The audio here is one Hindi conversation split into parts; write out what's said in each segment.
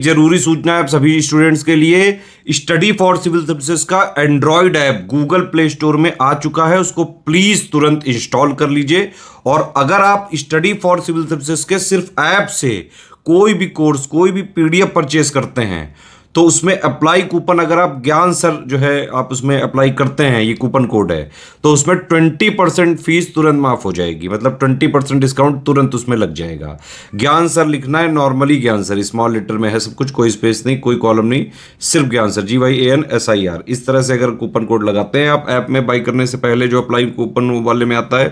जरूरी सूचना है आप सभी स्टूडेंट्स के लिए। स्टडी फॉर सिविल सर्विसेज का Android app Google play store में आ चुका है, उसको प्लीज तुरंत इंस्टॉल कर लीजिए। और अगर आप स्टडी फॉर सिविल सर्विसेज के सिर्फ ऐप से कोई भी कोर्स, कोई भी पीडीएफ परचेस करते हैं तो उसमें अप्लाई कूपन, अगर आप ज्ञान सर जो है आप उसमें अप्लाई करते हैं, ये कूपन कोड है, तो उसमें 20% फीस तुरंत माफ हो जाएगी। मतलब 20% डिस्काउंट तुरंत उसमें लग जाएगा। ज्ञान सर लिखना है, नॉर्मली ज्ञान सर, स्मॉल लेटर में है सब कुछ, कोई स्पेस नहीं, कोई कॉलम नहीं, सिर्फ ज्ञान सर, GYANSIR। इस तरह से अगर कूपन कोड लगाते हैं आप ऐप में बाई करने से पहले, जो अप्लाई कूपन वाले में आता है,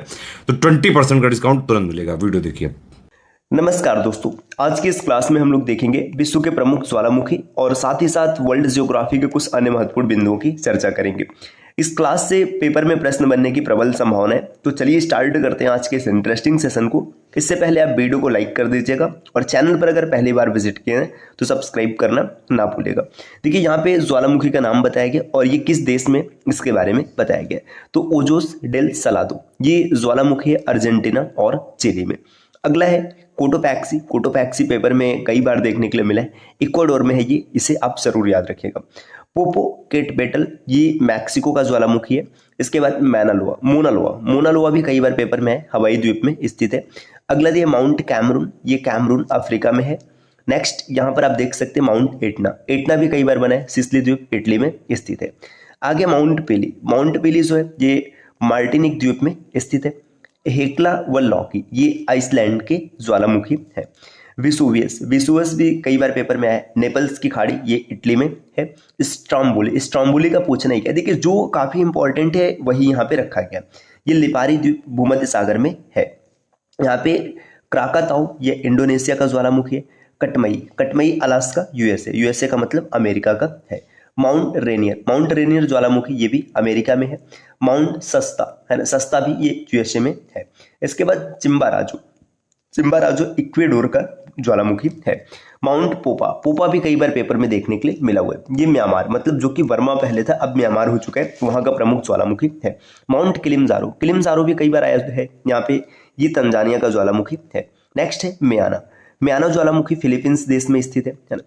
तो 20% का डिस्काउंट तुरंत मिलेगा। वीडियो देखिए। नमस्कार दोस्तों, आज की इस क्लास में हम लोग देखेंगे विश्व के प्रमुख ज्वालामुखी और साथ ही साथ वर्ल्ड ज्योग्राफी के कुछ अन्य महत्वपूर्ण बिंदुओं की चर्चा करेंगे। इस क्लास से पेपर में प्रश्न बनने की प्रबल संभावना है। तो चलिए स्टार्ट करते हैं आज के इस इंटरेस्टिंग सेशन को। इससे पहले आप वीडियो को लाइक कर दीजिएगा और चैनल पर अगर पहली बार विजिट किए हैं तो सब्सक्राइब करना ना भूलेगा। देखिए यहाँ पे ज्वालामुखी का नाम बताया गया और ये किस देश में इसके बारे में बताया गया। तो ओजोस डेल सलादो, ये ज्वालामुखी है अर्जेंटीना और चिली में। अगला है कोटोपैक्सी। कोटोपैक्सी पेपर में कई बार देखने के लिए मिला है, इक्वाडोर में है ये, इसे आप जरूर याद रखिएगा। पोपोकेटबेटल, ये मैक्सिको का ज्वालामुखी है। इसके बाद मैनालोआ, मोनालोआ भी कई बार पेपर में है, हवाई द्वीप में स्थित है। अगला दिया माउंट कैमरून, ये कैमरून अफ्रीका में है। नेक्स्ट यहाँ पर आप देख सकते हैं माउंट एटना, एटना भी कई बार बना है, सिसिली द्वीप इटली में स्थित है। आगे माउंट पेली जो है ये मार्टिनिक द्वीप में स्थित है। हेक्ला व लॉकी, ये आइसलैंड के ज्वालामुखी है। विसुवियस भी कई बार पेपर में आया है, नेपल्स की खाड़ी, ये इटली में है। स्ट्रोम्बोली का पूछना ही क्या, देखिए जो काफी इंपॉर्टेंट है वही यहाँ पे रखा गया। ये लिपारी द्वीप भूमध्य सागर में है। यहाँ पे क्राकाताओ, ये इंडोनेशिया का ज्वालामुखी है। कटमई अलास्का, यूएसए का मतलब अमेरिका का है। माउंट रेनियर ज्वालामुखी, ये भी अमेरिका में है। माउंट सस्ता है ना, सस्ता भी ये यूएसए में है। इसके बाद चिम्बाराजो इक्वेडोर का ज्वालामुखी है। माउंट पोपा भी कई बार पेपर में देखने के लिए मिला हुआ है। ये म्यांमार, मतलब जो कि बर्मा पहले था अब म्यांमार हो चुका है, वहां का प्रमुख ज्वालामुखी है। माउंट किलिमंजारो भी कई बार आया है यहाँ पे, ये तंजानिया का ज्वालामुखी है। नेक्स्ट है म्याना ज्वालामुखी फिलीपींस देश में स्थित है ना।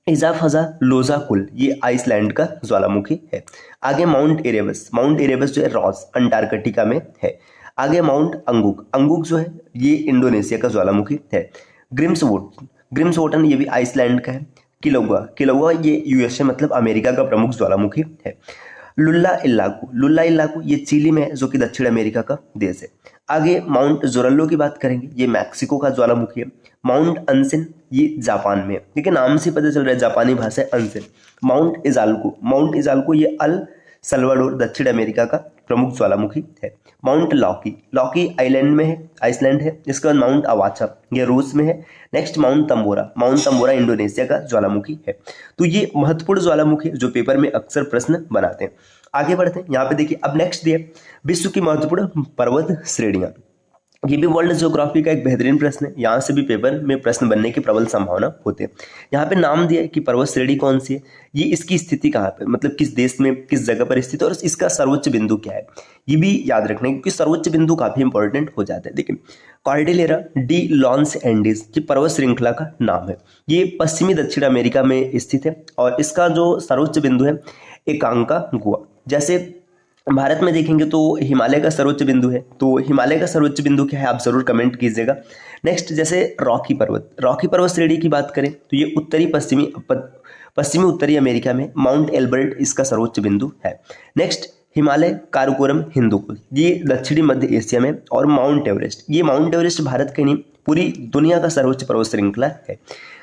इजाफजा लोजा कुल, ये आइसलैंड का ज्वालामुखी है। आगे माउंट एरेबस जो है रॉस अंटार्कटिका में है। आगे माउंट अंगुक जो है ये इंडोनेशिया का ज्वालामुखी है। ग्रिम्सवोटन ये भी आइसलैंड का है। किलोवा ये यूएसए मतलब अमेरिका का प्रमुख ज्वालामुखी है। लुल्ला इल्लाकू ये चिली में है, जो कि दक्षिण अमेरिका का देश है। आगे माउंट जोरल्लो की बात करेंगे, ये मैक्सिको का ज्वालामुखी है। माउंट अनसेन, ये जापान में है, देखिए नाम से पता चल रहा है जापानी भाषा है अनसेन। माउंट इजाल्को ये अल सल्वाडोर दक्षिण अमेरिका का प्रमुख ज्वालामुखी है। माउंट लॉकी आइसलैंड है। इसके बाद माउंट अवाचा, ये रूस में है। नेक्स्ट माउंट तंबोरा इंडोनेशिया का ज्वालामुखी है। तो ये महत्वपूर्ण ज्वालामुखी जो पेपर में अक्सर प्रश्न बनाते हैं। आगे बढ़ते हैं, यहाँ पे देखिए अब नेक्स्ट दिया विश्व की महत्वपूर्ण पर्वत श्रेणियां। ये भी वर्ल्ड ज्योग्राफी का एक बेहतरीन प्रश्न है, यहाँ से भी पेपर में प्रश्न बनने की प्रबल संभावना होती है। यहाँ पे नाम दिया है कि पर्वत श्रेणी कौन सी है, ये इसकी स्थिति कहाँ पे, मतलब किस देश में किस जगह पर स्थित है और इसका सर्वोच्च बिंदु क्या है, ये भी याद रखना है क्योंकि सर्वोच्च बिंदु काफी इंपॉर्टेंट हो जाता है। देखिए कॉर्डिलेरा डी लॉन्स एंडीज, ये पर्वत श्रृंखला का नाम है। ये पश्चिमी दक्षिण अमेरिका में स्थित है और इसका जो सर्वोच्च बिंदु है एकांकागुआ। जैसे भारत में देखेंगे तो हिमालय का सर्वोच्च बिंदु है, तो हिमालय का सर्वोच्च बिंदु क्या है आप जरूर कमेंट कीजिएगा। नेक्स्ट जैसे रॉकी पर्वत श्रेणी की बात करें तो ये पश्चिमी उत्तरी अमेरिका में माउंट एल्बर्ट इसका सर्वोच्च बिंदु है। नेक्स्ट हिमालय काराकोरम हिंदुकुश, ये दक्षिणी मध्य एशिया में। और माउंट एवरेस्ट भारत के नहीं पूरी दुनिया का सर्वोच्च पर्वत श्रृंखला है।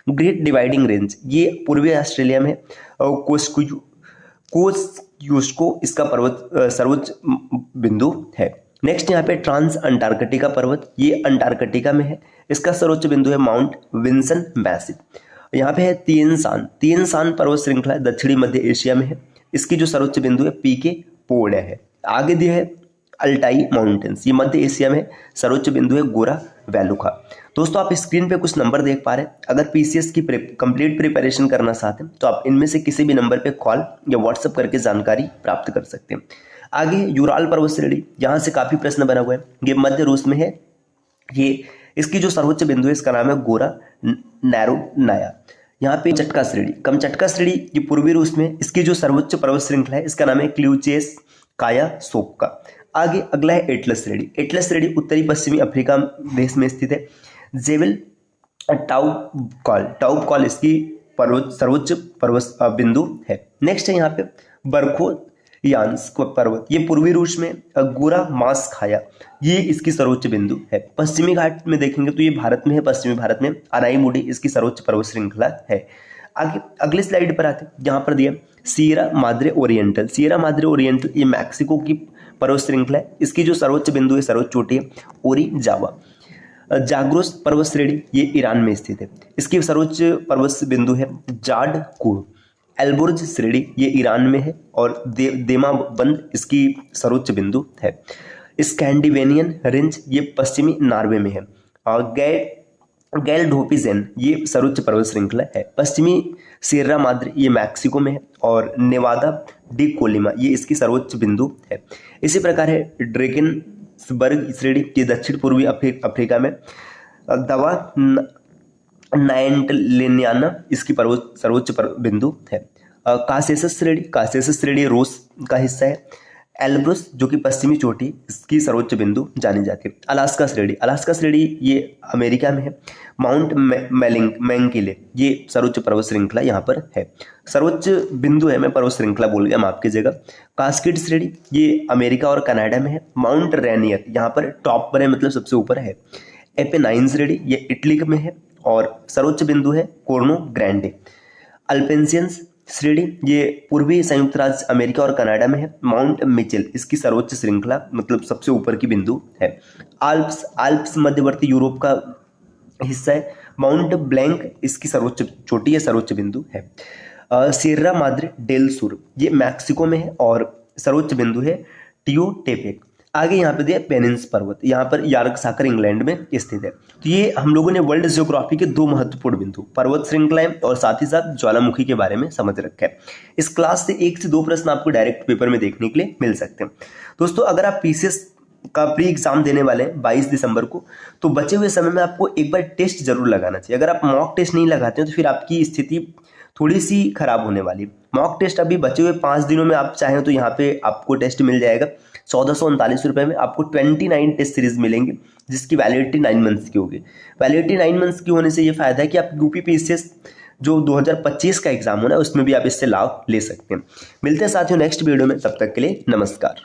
ग्रेट डिवाइडिंग रेंज, ये पूर्वी ऑस्ट्रेलिया में। कोस्यूस्को इसका सर्वोच्च बिंदु है। नेक्स्ट यहाँ पे ट्रांस अंटार्कटिका पर्वत, ये अंटार्कटिका में है, इसका सर्वोच्च बिंदु है माउंट विंसन मैसिव। यहाँ पे है तिएन शान पर्वत श्रृंखला दक्षिणी मध्य एशिया में है, इसकी जो सर्वोच्च बिंदु है पीके पोर्ड है। आगे दिया है अल्टाई माउंटेन्स, ये मध्य एशिया में, सर्वोच्च बिंदु है गोरा वैलुखा। दोस्तों आप स्क्रीन पे कुछ नंबर देख पा रहे हैं, अगर पीसीएस की कंप्लीट प्रिपरेशन करना चाहते हैं तो आप इनमें से किसी भी नंबर पे कॉल या व्हाट्सएप करके जानकारी प्राप्त कर सकते हैं। आगे यूराल पर्वत श्रेणी, यहाँ से काफी प्रश्न बना हुआ है, ये मध्य रूस में है। ये इसकी जो सर्वोच्च बिंदु है इसका नाम है गोरा नैरोनाया। यहाँ पे चटका श्रेणी, कमचटका श्रेणी ये पूर्वी रूस में, इसकी जो सर्वोच्च पर्वत श्रृंखला है इसका नाम है क्ल्यूचेस काया सोक्का। आगे अगला है एटलस श्रेणी। एटलस श्रेणी उत्तरी पश्चिमी अफ्रीका देश में स्थित है। जेबल टाउबकॉल इसकी सर्वोच्च पर्वत बिंदु है। नेक्स्ट है यहाँ पे बरखोयान्स्क पर्वत, ये पूर्वी रूस में गोरा मास खाया, ये इसकी सर्वोच्च बिंदु है। पश्चिमी घाट में देखेंगे तो ये भारत में है, पश्चिमी भारत में अराईमुडी इसकी सर्वोच्च पर्वत श्रृंखला है। आगे अगले स्लाइड पर आते हैं, यहाँ पर दिया Sierra Madre oriental. Sierra Madre oriental ये मैक्सिको की पर्वत श्रृंखला है, इसकी जो सर्वोच्च बिंदु है, सर्वोच्च चोटी है ओरिजावा। जाग्रोस पर्वत श्रेणी ये ईरान में स्थित है, इसकी सर्वोच्च पर्वत बिंदु है जाडकुर। एल्बोर्ज श्रेणी ये ईरान में है और देमाबंद इसकी सर्वोच्च बिंदु है। स्कैंडिनेवियन रेंज ये पश्चिमी नॉर्वे में है। गैलढोपिजेन ये सर्वोच्च पर्वत श्रृंखला है। पश्चिमी सियरा माद्रे ये मैक्सिको में है और नेवादा डी कोलिमा ये इसकी सर्वोच्च बिंदु है। इसी प्रकार है ड्रेकेनसबर्ग श्रेणी, ये दक्षिण पूर्वी अफ्रीका में। दवा नाइंटलेनियाना इसकी सर्वोच्च बिंदु है। कासेसस श्रेणी रोस का हिस्सा है। एल्ब्रुस जो कि पश्चिमी चोटी इसकी सर्वोच्च बिंदु जानी जाती है। अलास्का श्रेणी ये अमेरिका में है। माउंट मैंकिले ये सर्वोच्च पर्वत श्रृंखला यहाँ पर है। सर्वोच्च बिंदु है, मैं पर्वत श्रृंखला बोल गया, माफ कीजिएगा। कास्केड श्रेणी ये अमेरिका और कनाडा में है। माउंट रेनियर यहाँ पर टॉप पर है, मतलब सबसे ऊपर है। एपेनाइन श्रेणी ये इटली में है और सर्वोच्च बिंदु है कोर्नो ग्रैंडे। अल्पेंसियंस श्रेणी ये पूर्वी संयुक्त राज्य अमेरिका और कनाडा में है। माउंट मिचेल इसकी सर्वोच्च श्रृंखला, मतलब सबसे ऊपर की बिंदु है। आल्प्स मध्यवर्ती यूरोप का हिस्सा है। माउंट ब्लैंक इसकी सर्वोच्च चोटी है, सर्वोच्च बिंदु है। सियरा माद्रे डेल सुर ये मैक्सिको में है और सर्वोच्च बिंदु है टियोटेपेक। आगे यहाँ पे दिया पेनिन्स पर्वत, यहाँ पर यार्कसाकर इंग्लैंड में स्थित है। तो ये हम लोगों ने वर्ल्ड जियोग्राफी के दो महत्वपूर्ण बिंदु पर्वत श्रृंखलाएं और साथ ही साथ ज्वालामुखी के बारे में समझ रखा है। इस क्लास से 1 से 2 प्रश्न आपको डायरेक्ट पेपर में देखने के लिए मिल सकते हैं। दोस्तों अगर आप पीसीएस का प्री एग्जाम देने वाले हैं 22 दिसंबर को, तो बचे हुए समय में आपको एक बार टेस्ट जरूर लगाना चाहिए। अगर आप मॉक टेस्ट नहीं लगाते हैं तो फिर आपकी स्थिति थोड़ी सी खराब होने वाली। मॉक टेस्ट अभी बचे हुए 5 दिनों में आप चाहें तो यहाँ पे आपको टेस्ट मिल जाएगा 1439 रुपये में। आपको 29 टेस्ट सीरीज मिलेंगे जिसकी वैलिडिटी 9 मंथ्स की होगी। वैलिडिटी 9 मंथ्स की होने से ये फायदा है कि आप यूपीपीसीएस जो 2025 का एग्जाम होना है उसमें भी आप इससे लाभ ले सकते हैं। मिलते हैं साथियों नेक्स्ट वीडियो में, तब तक के लिए नमस्कार।